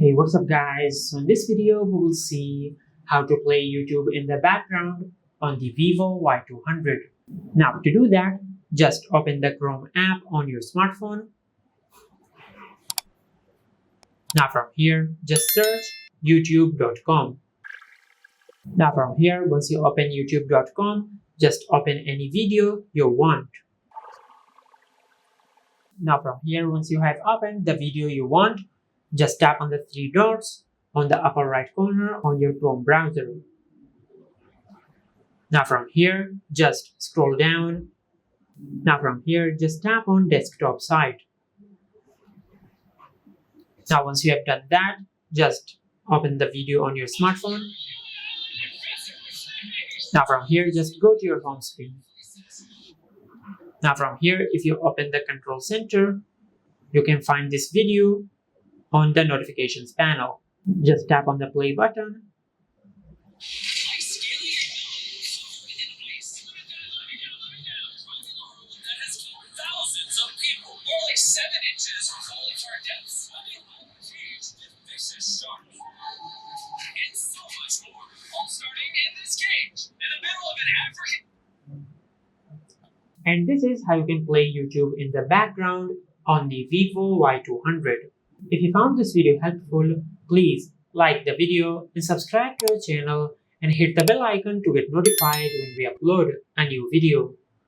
Hey, what's up guys? So in this video we will see how to play YouTube in the background on the Vivo Y200. Now to do that, just open the Chrome app on your smartphone. Now from here, just search youtube.com. Now from here, once you open youtube.com, just open any video you want. Now from here, once you have opened the video you want, just tap on the three dots on the upper right corner on your Chrome browser. Now from here, just scroll down. Now from here, just tap on desktop site. Now once you have done that, just open the video on your smartphone. Now from here, just go to your home screen. Now from here, if you open the control center, you can find this video on the notifications panel. Just tap on the play button. And this is how you can play YouTube in the background on the Vivo Y200. If you found this video helpful, please like the video and subscribe to our channel and hit the bell icon to get notified when we upload a new video.